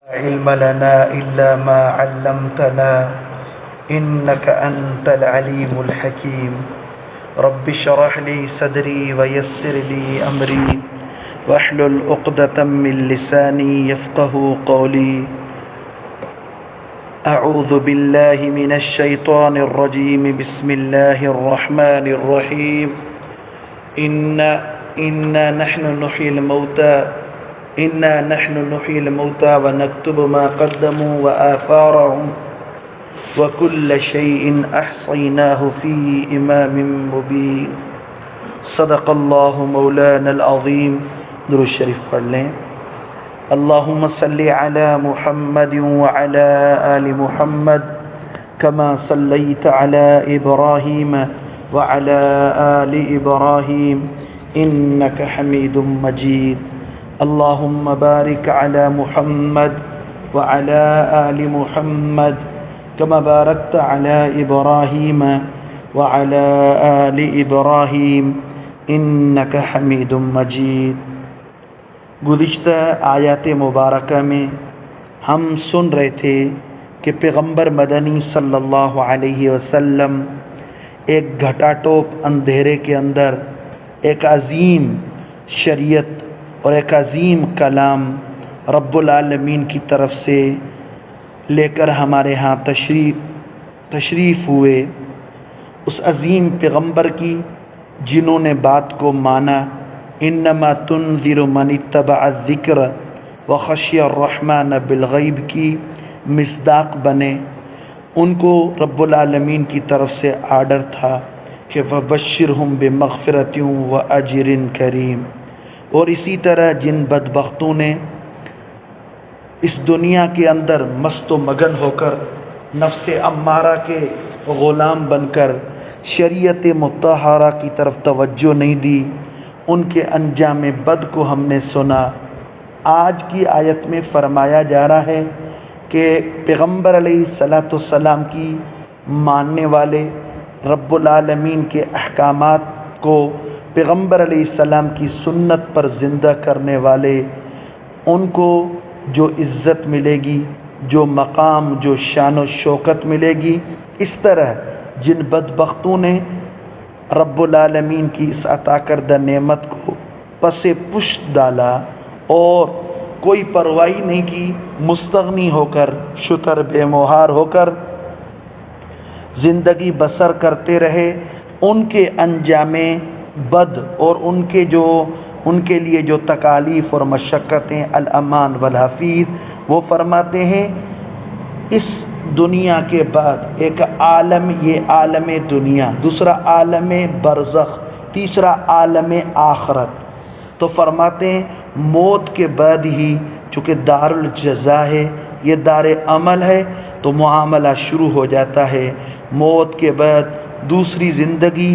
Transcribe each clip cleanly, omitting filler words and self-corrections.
علم لنا إلا ما علمتنا إنك أنت العليم الحكيم. رب اشرح لي صدري ويسر لي أمري واحلل عقدة من لساني يفقه قولي. أعوذ بالله من الشيطان الرجيم. بسم الله الرحمن الرحيم. إنا نحن نحيي الموتى ونكتب ما قدموا وآثارهم وكل شيء أحصيناه في إمام مبين. صدق اللہ مولانا العظیم. درود شریف پڑھ لیں. اللہم صلی علی محمد وعلی آل محمد كما صلیت علی ابراہیم وعلی آل ابراہیم انک حمید مجید. اللہم بارک علی محمد وعلی آل محمد كما باركت على إبراهيم وعلى آل إبراهيم إنك حميد مجيد. گزشتہ آیات مبارکہ میں ہم سن رہے تھے کہ پیغمبر مدنی صلی اللہ علیہ وسلم ایک گھٹا ٹوپ اندھیرے کے اندر ایک عظیم شریعت اور ایک عظیم کلام رب العالمین کی طرف سے لے کر ہمارے ہاں تشریف ہوئے. اس عظیم پیغمبر کی جنہوں نے بات کو مانا، انما تنذر من اتبع الذکر وخشی الرحمن بالغیب کی مصداق بنے. ان کو رب العالمین کی طرف سے آرڈر تھا کہ فبشرہم بمغفرۃ واجر کریم. اور اسی طرح جن بدبختوں نے اس دنیا کے اندر مست و مگن ہو کر نفس امارہ کے غلام بن کر شریعت مطہرہ کی طرف توجہ نہیں دی، ان کے انجام بد کو ہم نے سنا. آج کی آیت میں فرمایا جا رہا ہے کہ پیغمبر علیہ السلام کی ماننے والے، رب العالمین کے احکامات کو پیغمبر علیہ السلام کی سنت پر زندہ کرنے والے، ان کو جو عزت ملے گی، جو مقام، جو شان و شوکت ملے گی. اس طرح جن بدبختوں نے رب العالمین کی اس عطا کردہ نعمت کو پس پشت ڈالا اور کوئی پرواہی نہیں کی، مستغنی ہو کر، شتر بے مہار ہو کر زندگی بسر کرتے رہے، ان کے انجام بد اور ان کے لیے جو تکالیف اور مشقتیں، الامان والحفیظ، وہ فرماتے ہیں اس دنیا کے بعد ایک عالم، یہ عالم دنیا، دوسرا عالم برزخ، تیسرا عالم آخرت. تو فرماتے ہیں موت کے بعد ہی، چونکہ دار الجزا ہے، یہ دار عمل ہے، تو معاملہ شروع ہو جاتا ہے. موت کے بعد دوسری زندگی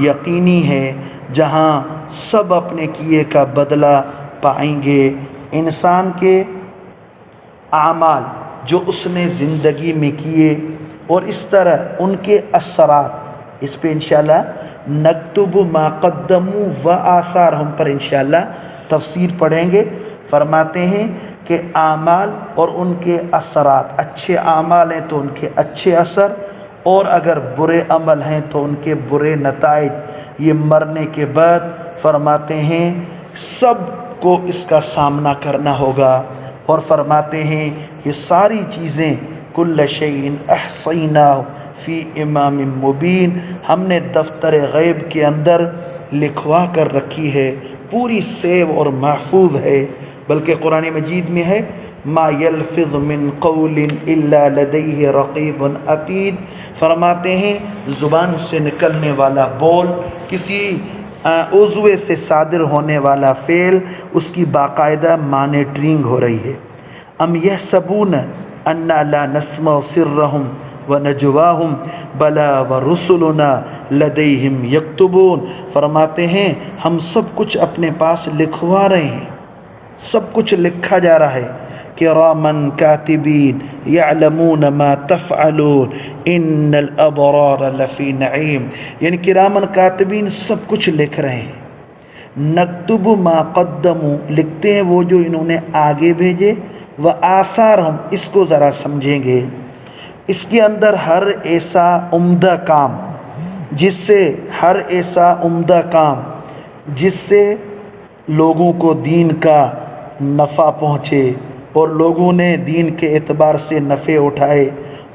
یقینی ہے جہاں سب اپنے کیے کا بدلہ پائیں گے. انسان کے اعمال جو اس نے زندگی میں کیے اور اس طرح ان کے اثرات، اس پہ انشاءاللہ نکتب ما قدموا و آثار ہم پر انشاءاللہ تفسیر پڑھیں گے. فرماتے ہیں کہ اعمال اور ان کے اثرات، اچھے اعمال ہیں تو ان کے اچھے اثر، اور اگر برے عمل ہیں تو ان کے برے نتائج. یہ مرنے کے بعد فرماتے ہیں سب کو اس کا سامنا کرنا ہوگا. اور فرماتے ہیں یہ ساری چیزیں کل شیء احصیناہ فی امام مبین، ہم نے دفتر غیب کے اندر لکھوا کر رکھی ہے، پوری سیو اور محفوظ ہے. بلکہ قرآن مجید میں ہے ما یلفظ من قول الا لدیہ رقیب عتید. فرماتے ہیں زبان سے نکلنے والا بول، کسی عضو سے صادر ہونے والا فعل، اس کی باقاعدہ مانیٹرنگ ہو رہی ہے. ام یحسبون انا لا نسمع سرهم ونجواهم بلا ورسلنا لدیہم یکتبون. فرماتے ہیں ہم سب کچھ اپنے پاس لکھوا رہے ہیں، سب کچھ لکھا جا رہا ہے. کرامن کاتبین یعلمون ما تفعلون ان الابرار لفی نعیم. یعنی کرامن کاتبین سب کچھ لکھ رہے ہیں. نکتب ما قدموا، لکھتے ہیں وہ جو انہوں نے آگے بھیجے، و آثارہم، اس کو ذرا سمجھیں گے، اس کے اندر ہر ایسا عمدہ کام جس سے لوگوں کو دین کا نفع پہنچے اور لوگوں نے دین کے اعتبار سے نفع اٹھائے،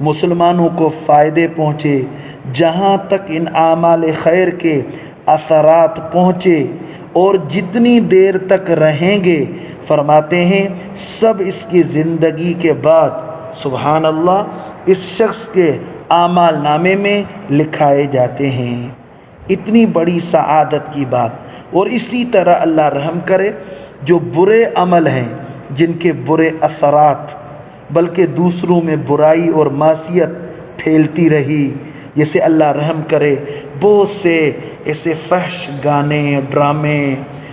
مسلمانوں کو فائدے پہنچے، جہاں تک ان اعمال خیر کے اثرات پہنچے اور جتنی دیر تک رہیں گے، فرماتے ہیں سب اس کی زندگی کے بعد سبحان اللہ اس شخص کے اعمال نامے میں لکھائے جاتے ہیں۔ اتنی بڑی سعادت کی بات۔ اور اسی طرح اللہ رحم کرے، جو برے عمل ہیں جن کے برے اثرات بلکہ دوسروں میں برائی اور معصیت پھیلتی رہی، جیسے اللہ رحم کرے بہت سے ایسے فحش گانے، ڈرامے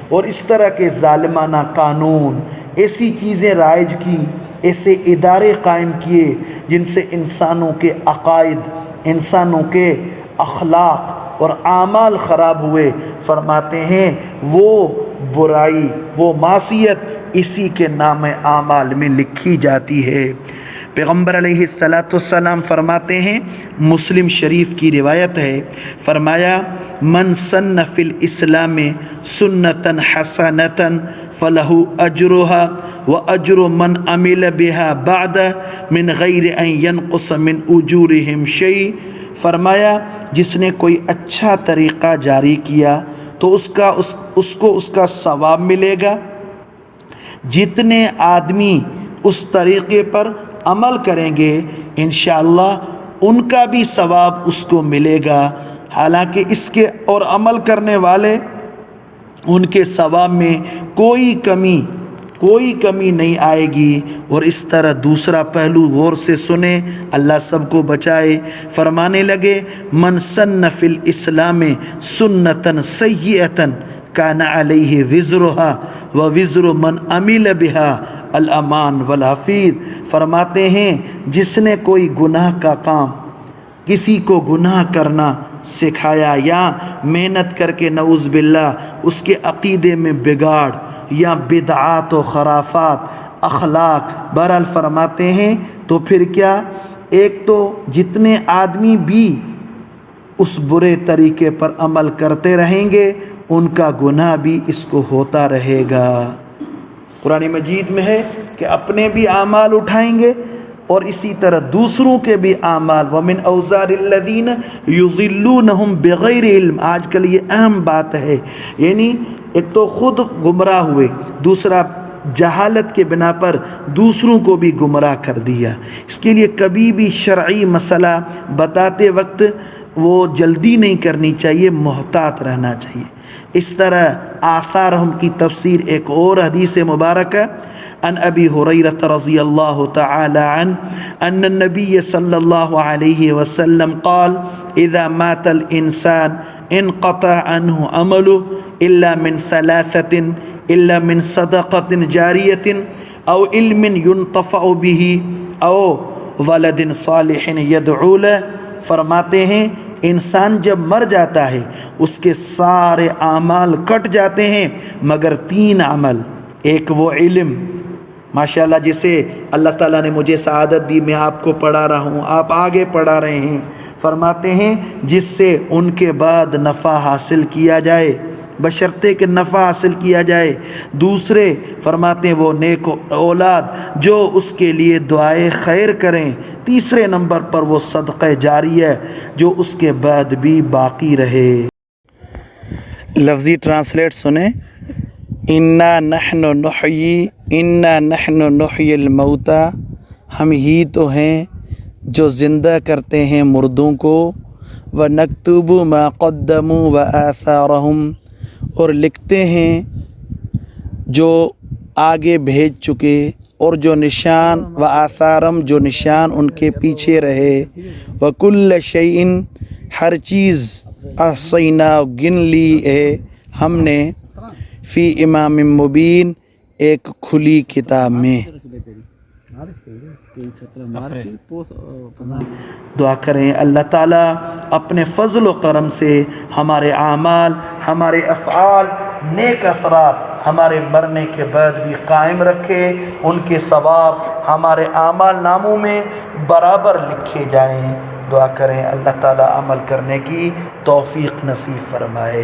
اور اس طرح کے ظالمانہ قانون، ایسی چیزیں رائج کی، ایسے ادارے قائم کیے جن سے انسانوں کے عقائد، انسانوں کے اخلاق اور اعمال خراب ہوئے، فرماتے ہیں وہ برائی، وہ معصیت اسی کے نام اعمال میں لکھی جاتی ہے۔ پیغمبر علیہ السلام فرماتے ہیں، مسلم شریف کی روایت ہے، فرمایا من سن فی الاسلام سنتا حسنتا فلہ اجرها واجر من عمل بها بعد من غیر ان ينقص من اجورهم شیء، فرمایا جس نے کوئی اچھا طریقہ جاری کیا تو اس کو اس کا ثواب ملے گا، جتنے آدمی اس طریقے پر عمل کریں گے انشاءاللہ ان کا بھی ثواب اس کو ملے گا، حالانکہ اس کے اور عمل کرنے والے ان کے ثواب میں کوئی کمی نہیں آئے گی۔ اور اس طرح دوسرا پہلو غور سے سنیں، اللہ سب کو بچائے، فرمانے لگے من سن فی الاسلام سنتا سیئتا کان علیہ وزرها ووزر من عمل بها الامان والحفیظ، فرماتے ہیں جس نے کوئی گناہ کا کام، کسی کو گناہ کرنا سکھایا یا محنت کر کے نعوذ باللہ اس کے عقیدے میں بگاڑ یا بدعات و خرافات، اخلاق، بہرحال فرماتے ہیں تو پھر کیا، ایک تو جتنے آدمی بھی اس برے طریقے پر عمل کرتے رہیں گے ان کا گناہ بھی اس کو ہوتا رہے گا۔ قرآن مجید میں ہے کہ اپنے بھی اعمال اٹھائیں گے اور اسی طرح دوسروں کے بھی اعمال، وَمِنْ أَوْزَارِ الَّذِينَ يُضِلُّونَهُمْ بِغَيْرِ علم۔ آج کل یہ اہم بات ہے، یعنی ایک تو خود گمراہ ہوئے، دوسرا جہالت کے بنا پر دوسروں کو بھی گمراہ کر دیا۔ اس کے لیے کبھی بھی شرعی مسئلہ بتاتے وقت وہ جلدی نہیں کرنی چاہیے، محتاط رہنا چاہیے۔ اس طرح آثارہم کی تفسیر ایک اور حدیث مبارکہ عن ابی ہریرہ رضی اللہ تعالی عنہ ان النبی صلی اللہ علیہ وسلم قال اذا مات الانسان انقطع عنه عمله الا من ثلاثة، الا من صدقة جاریة او علم ينتفع به او ولد صالح يدعو له، فرماتے ہیں انسان جب مر جاتا ہے اس کے سارے اعمال کٹ جاتے ہیں مگر تین عمل، ایک وہ علم، ماشاءاللہ جسے اللہ تعالیٰ نے مجھے سعادت دی، میں آپ کو پڑھا رہا ہوں، آپ آگے پڑھا رہے ہیں، فرماتے ہیں جس سے ان کے بعد نفع حاصل کیا جائے، بشرطے کہ نفع حاصل کیا جائے، دوسرے فرماتے ہیں وہ نیک اولاد جو اس کے لیے دعائے خیر کریں، تیسرے نمبر پر وہ صدقہ جاریہ جو اس کے بعد بھی باقی رہے۔ لفظی ٹرانسلیٹ سنیں، انا نحن نحیی الموتى، ہم ہی تو ہیں جو زندہ کرتے ہیں مردوں کو، ونکتب ما قدموا وآثارهم، اور لکھتے ہیں جو آگے بھیج چکے اور جو نشان، وآثارم جو نشان ان کے پیچھے رہے، وکل شیء ہر چیز، احصینا گن لی ہے ہم نے، فی امام مبین ایک کھلی کتاب میں۔ دعا کریں اللہ تعالیٰ اپنے فضل و کرم سے ہمارے اعمال، ہمارے افعال، نیک اثرات ہمارے مرنے کے بعد بھی قائم رکھے، ان کے ثواب ہمارے اعمال ناموں میں برابر لکھے جائیں۔ دعا کریں اللہ تعالی عمل کرنے کی توفیق نصیب فرمائے۔